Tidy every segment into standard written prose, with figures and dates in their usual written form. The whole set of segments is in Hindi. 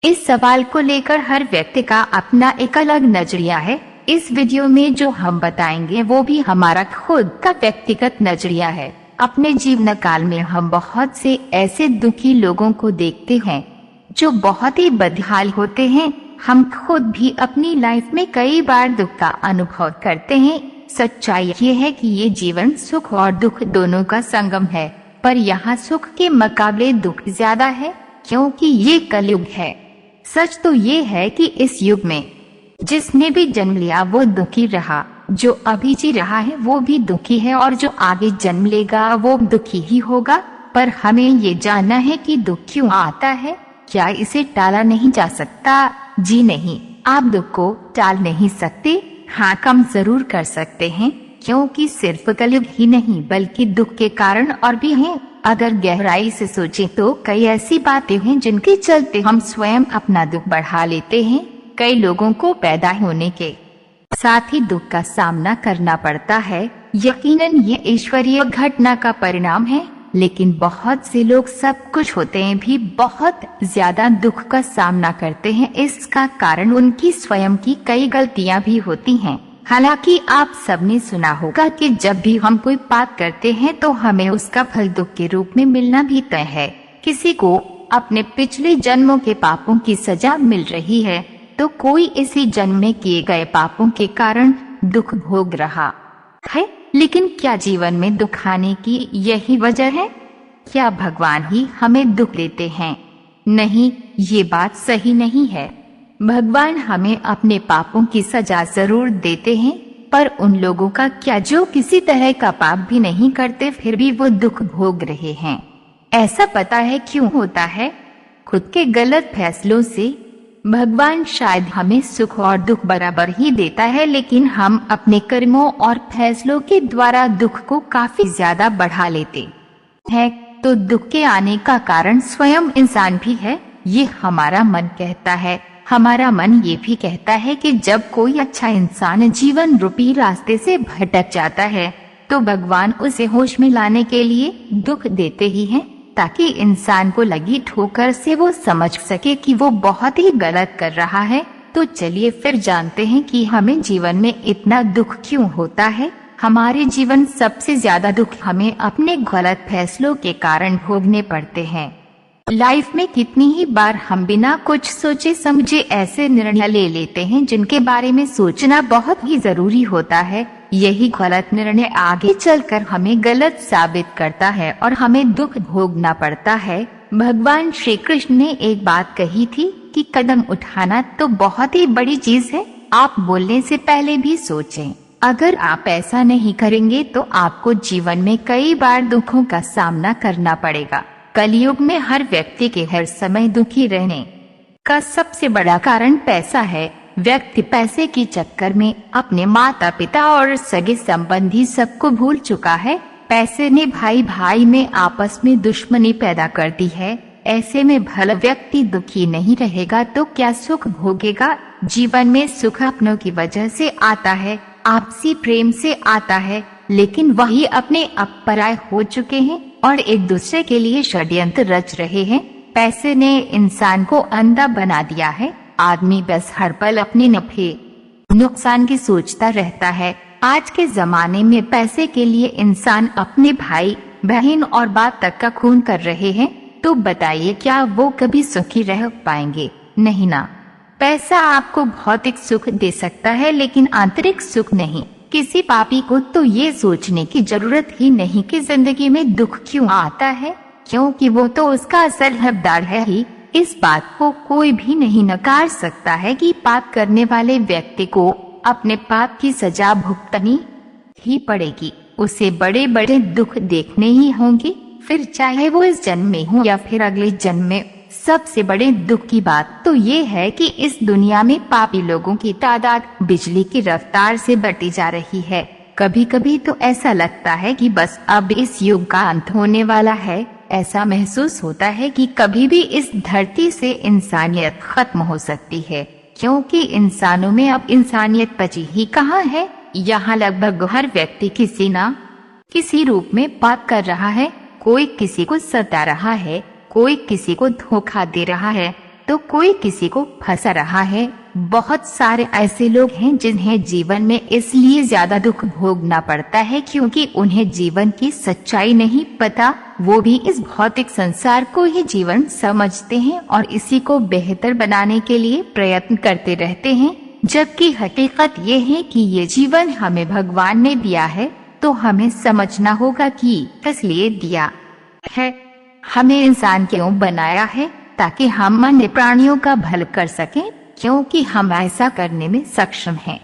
इस सवाल को लेकर हर व्यक्ति का अपना एक अलग नजरिया है। इस वीडियो में जो हम बताएंगे वो भी हमारा खुद का व्यक्तिगत नजरिया है। अपने जीवन काल में हम बहुत से ऐसे दुखी लोगों को देखते हैं जो बहुत ही बदहाल होते हैं। हम खुद भी अपनी लाइफ में कई बार दुख का अनुभव करते हैं। सच्चाई ये है कि ये जीवन सुख और दुख दोनों का संगम है, पर यहाँ सुख के मुकाबले दुख ज्यादा है क्योंकि ये कलयुग है। सच तो ये है कि इस युग में जिसने भी जन्म लिया वो दुखी रहा, जो अभी जी रहा है वो भी दुखी है और जो आगे जन्म लेगा वो दुखी ही होगा। पर हमें ये जानना है कि दुख क्यों आता है, क्या इसे टाला नहीं जा सकता? जी नहीं, आप दुख को टाल नहीं सकते। हाँ, कम जरूर कर सकते हैं, क्योंकि सिर्फ कलयुग ही नहीं बल्कि दुख के कारण और भी हैं। अगर गहराई से सोचें तो कई ऐसी बातें हैं जिनके चलते हम स्वयं अपना दुख बढ़ा लेते हैं। कई लोगों को पैदा होने के साथ ही दुख का सामना करना पड़ता है। यकीनन ये ईश्वरीय घटना का परिणाम है, लेकिन बहुत से लोग सब कुछ होते हैं भी बहुत ज्यादा दुख का सामना करते हैं। इसका कारण उनकी स्वयं की कई गलतियां भी होती हैं। हालांकि आप सबने सुना होगा कि जब भी हम कोई पाप करते हैं तो हमें उसका फल दुख के रूप में मिलना भी तय है। किसी को अपने पिछले जन्मों के पापों की सजा मिल रही है तो कोई इसी जन्म में किए गए पापों के कारण दुख भोग रहा है। लेकिन क्या जीवन में दुख आने की यही वजह है? क्या भगवान ही हमें दुख देते हैं? नहीं, ये बात सही नहीं है। भगवान हमें अपने पापों की सजा जरूर देते हैं, पर उन लोगों का क्या जो किसी तरह का पाप भी नहीं करते फिर भी वो दुख भोग रहे हैं? ऐसा पता है क्यों होता है? खुद के गलत फैसलों से। भगवान शायद हमें सुख और दुख बराबर ही देता है, लेकिन हम अपने कर्मों और फैसलों के द्वारा दुख को काफी ज्यादा बढ़ा लेते हैं। तो दुख के आने का कारण स्वयं इंसान भी है, ये हमारा मन कहता है। हमारा मन ये भी कहता है कि जब कोई अच्छा इंसान जीवन रूपी रास्ते से भटक जाता है तो भगवान उसे होश में लाने के लिए दुख देते ही हैं, ताकि इंसान को लगी ठोकर से वो समझ सके कि वो बहुत ही गलत कर रहा है। तो चलिए फिर जानते हैं कि हमें जीवन में इतना दुख क्यों होता है। हमारे जीवन सबसे ज्यादा दुख हमें अपने गलत फैसलों के कारण भोगने पड़ते हैं। लाइफ में कितनी ही बार हम बिना कुछ सोचे समझे ऐसे निर्णय ले लेते हैं जिनके बारे में सोचना बहुत ही जरूरी होता है। यही गलत निर्णय आगे चलकर हमें गलत साबित करता है और हमें दुख भोगना पड़ता है। भगवान श्री कृष्ण ने एक बात कही थी कि कदम उठाना तो बहुत ही बड़ी चीज है, आप बोलने से पहले भी सोचें। अगर आप ऐसा नहीं करेंगे तो आपको जीवन में कई बार दुखों का सामना करना पड़ेगा। कलयुग में हर व्यक्ति के हर समय दुखी रहने का सबसे बड़ा कारण पैसा है। व्यक्ति पैसे के चक्कर में अपने माता पिता और सगे संबंधी सबको भूल चुका है। पैसे ने भाई भाई में आपस में दुश्मनी पैदा कर दी है। ऐसे में भला व्यक्ति दुखी नहीं रहेगा तो क्या सुख भोगेगा? जीवन में सुख अपनों की वजह से आता है, आपसी प्रेम से आता है, लेकिन वही अपने अब पराये हो चुके हैं और एक दूसरे के लिए षड्यंत्र रच रहे हैं। पैसे ने इंसान को अंधा बना दिया है। आदमी बस हर पल अपने नफे नुकसान की सोचता रहता है। आज के जमाने में पैसे के लिए इंसान अपने भाई बहन और बाप तक का खून कर रहे हैं। तो बताइए क्या वो कभी सुखी रह पाएंगे? नहीं ना। पैसा आपको भौतिक सुख दे सकता है लेकिन आंतरिक सुख नहीं। किसी पापी को तो ये सोचने की जरूरत ही नहीं कि जिंदगी में दुख क्यों आता है, क्योंकि वो तो उसका असल हकदार है ही। इस बात को कोई भी नहीं नकार सकता है कि पाप करने वाले व्यक्ति को अपने पाप की सजा भुगतनी ही पड़ेगी। उसे बड़े बड़े दुख देखने ही होंगे, फिर चाहे वो इस जन्म में हो या फिर अगले जन्म में। सबसे बड़े दुख की बात तो ये है कि इस दुनिया में पापी लोगों की तादाद बिजली की रफ्तार से बढ़ती जा रही है। कभी कभी तो ऐसा लगता है कि बस अब इस युग का अंत होने वाला है। ऐसा महसूस होता है कि कभी भी इस धरती से इंसानियत खत्म हो सकती है, क्योंकि इंसानों में अब इंसानियत बची ही कहाँ है। यहाँ लगभग हर व्यक्ति किसी न किसी रूप में पाप कर रहा है। कोई किसी को सता रहा है, कोई किसी को धोखा दे रहा है, तो कोई किसी को फंसा रहा है। बहुत सारे ऐसे लोग हैं जिन्हें जीवन में इसलिए ज्यादा दुख भोगना पड़ता है क्योंकि उन्हें जीवन की सच्चाई नहीं पता। वो भी इस भौतिक संसार को ही जीवन समझते हैं और इसी को बेहतर बनाने के लिए प्रयत्न करते रहते हैं, जबकि हकीकत ये है कि ये जीवन हमें भगवान ने दिया है, तो हमें समझना होगा कि इसलिए दिया है। हमें इंसान क्यों बनाया है? ताकि हम अन्य प्राणियों का भला कर सकें, क्योंकि हम ऐसा करने में सक्षम हैं।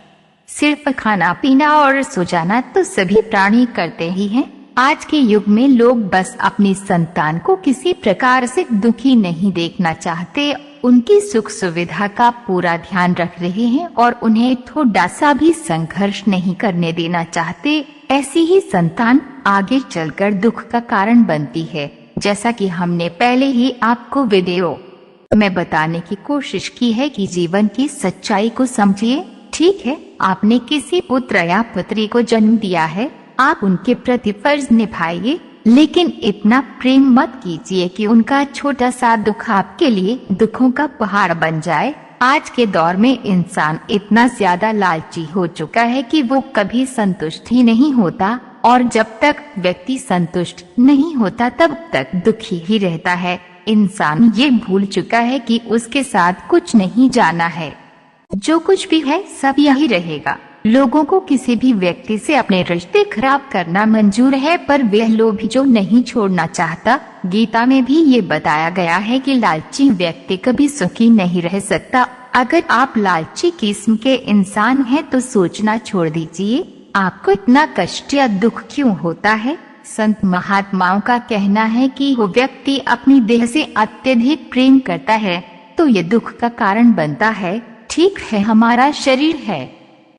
सिर्फ खाना पीना और सो जाना तो सभी प्राणी करते ही हैं। आज के युग में लोग बस अपनी संतान को किसी प्रकार से दुखी नहीं देखना चाहते, उनकी सुख सुविधा का पूरा ध्यान रख रहे हैं और उन्हें थोड़ा सा भी संघर्ष नहीं करने देना चाहते। ऐसी ही संतान आगे चलकर दुख का कारण बनती है। जैसा कि हमने पहले ही आपको वीडियो में बताने की कोशिश की है कि जीवन की सच्चाई को समझिए। ठीक है, आपने किसी पुत्र या पुत्री को जन्म दिया है, आप उनके प्रति फर्ज निभाइए, लेकिन इतना प्रेम मत कीजिए कि उनका छोटा सा दुख आपके लिए दुखों का पहाड़ बन जाए। आज के दौर में इंसान इतना ज्यादा लालची हो चुका है कि वो कभी संतुष्ट ही नहीं होता, और जब तक व्यक्ति संतुष्ट नहीं होता तब तक दुखी ही रहता है। इंसान ये भूल चुका है कि उसके साथ कुछ नहीं जाना है, जो कुछ भी है सब यही रहेगा। लोगों को किसी भी व्यक्ति से अपने रिश्ते खराब करना मंजूर है, पर वह लोभ जो नहीं छोड़ना चाहता। गीता में भी ये बताया गया है कि लालची व्यक्ति कभी सुखी नहीं रह सकता। अगर आप लालची किस्म के इंसान हैं तो सोचना छोड़ दीजिए, आपको इतना कष्ट या दुख क्यों होता है। संत महात्माओं का कहना है कि वो व्यक्ति अपनी देह से अत्यधिक प्रेम करता है तो ये दुख का कारण बनता है। ठीक है, हमारा शरीर है,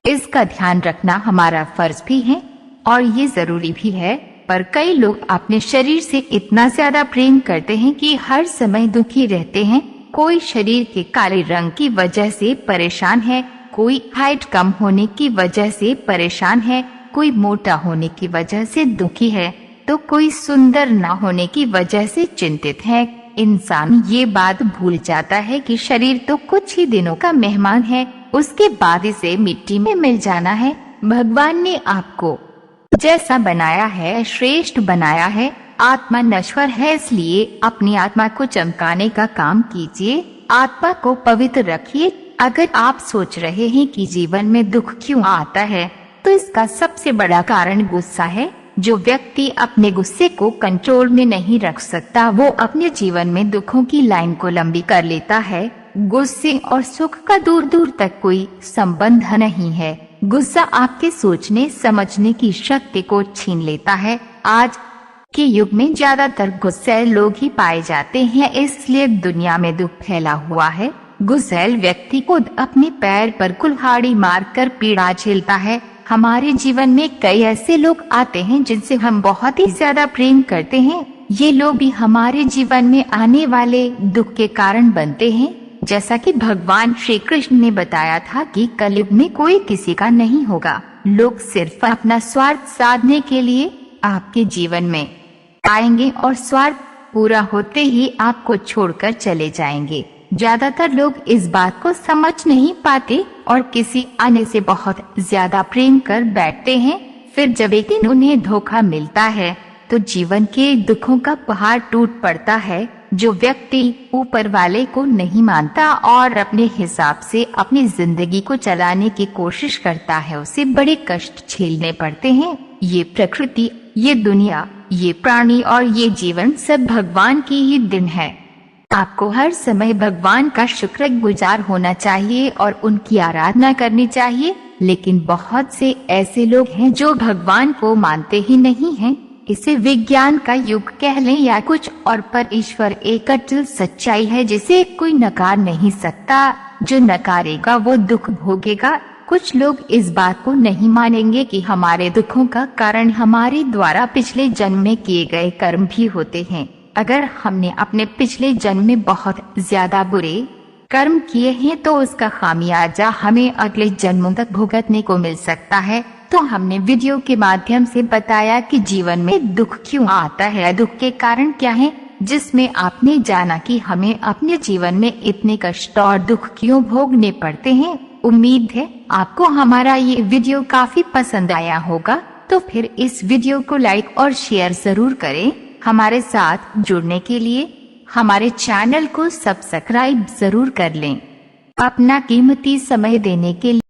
इसका ध्यान रखना हमारा फर्ज भी है और ये जरूरी भी है, पर कई लोग अपने शरीर से इतना ज्यादा प्रेम करते हैं कि हर समय दुखी रहते हैं। कोई शरीर के काले रंग की वजह से परेशान है, कोई हाइट कम होने की वजह से परेशान है, कोई मोटा होने की वजह से दुखी है, तो कोई सुंदर न होने की वजह से चिंतित है। इंसान ये बात भूल जाता है कि शरीर तो कुछ ही दिनों का मेहमान है, उसके बाद इसे मिट्टी में मिल जाना है। भगवान ने आपको जैसा बनाया है श्रेष्ठ बनाया है। आत्मा नश्वर है, इसलिए अपनी आत्मा को चमकाने का काम कीजिए, आत्मा को पवित्र रखिए। अगर आप सोच रहे हैं कि जीवन में दुख क्यों आता है, तो इसका सबसे बड़ा कारण गुस्सा है। जो व्यक्ति अपने गुस्से को कंट्रोल में नहीं रख सकता, वो अपने जीवन में दुखों की लाइन को लंबी कर लेता है। गुस्से और सुख का दूर दूर तक कोई संबंध नहीं है। गुस्सा आपके सोचने समझने की शक्ति को छीन लेता है। आज के युग में ज्यादातर गुस्सैल लोग ही पाए जाते हैं, इसलिए दुनिया में दुख फैला हुआ है। गुस्सैल व्यक्ति को अपने पैर पर कुल्हाड़ी मारकर पीड़ा झेलता है। हमारे जीवन में कई ऐसे लोग आते हैं जिनसे हम बहुत ही ज्यादा प्रेम करते हैं। ये लोग भी हमारे जीवन में आने वाले दुख के कारण बनते हैं। जैसा कि भगवान श्री कृष्ण ने बताया था कि कलयुग में कोई किसी का नहीं होगा। लोग सिर्फ अपना स्वार्थ साधने के लिए आपके जीवन में आएंगे और स्वार्थ पूरा होते ही आपको छोड़कर चले जाएंगे। ज्यादातर लोग इस बात को समझ नहीं पाते और किसी अन्य से बहुत ज्यादा प्रेम कर बैठते हैं। फिर जब एक दिन उन्हें धोखा मिलता है तो जीवन के दुखों का पहाड़ टूट पड़ता है। जो व्यक्ति ऊपर वाले को नहीं मानता और अपने हिसाब से अपनी जिंदगी को चलाने की कोशिश करता है, उसे बड़े कष्ट झेलने पड़ते हैं। ये प्रकृति, ये दुनिया, ये प्राणी और ये जीवन सब भगवान की ही देन है। आपको हर समय भगवान का शुक्रगुजार होना चाहिए और उनकी आराधना करनी चाहिए। लेकिन बहुत से ऐसे लोग हैं जो भगवान को मानते ही नहीं हैं। इसे विज्ञान का युग कह लें या कुछ और, पर ईश्वर एक अटल सच्चाई है जिसे कोई नकार नहीं सकता। जो नकारेगा वो दुख भोगेगा। कुछ लोग इस बात को नहीं मानेंगे कि हमारे दुखों का कारण हमारे द्वारा पिछले जन्म में किए गए कर्म भी होते हैं। अगर हमने अपने पिछले जन्म में बहुत ज्यादा बुरे कर्म किए हैं तो उसका खामियाजा हमें अगले जन्मों तक भुगतने को मिल सकता है। तो हमने वीडियो के माध्यम से बताया कि जीवन में दुख क्यों आता है, दुख के कारण क्या है। जिसमें आपने जाना कि हमें अपने जीवन में इतने कष्ट और दुख क्यों भोगने पड़ते हैं। उम्मीद है आपको हमारा ये वीडियो काफी पसंद आया होगा, तो फिर इस वीडियो को लाइक और शेयर जरूर करें। हमारे साथ जुड़ने के लिए हमारे चैनल को सब्सक्राइब जरूर कर लें। अपना कीमती समय देने के लिए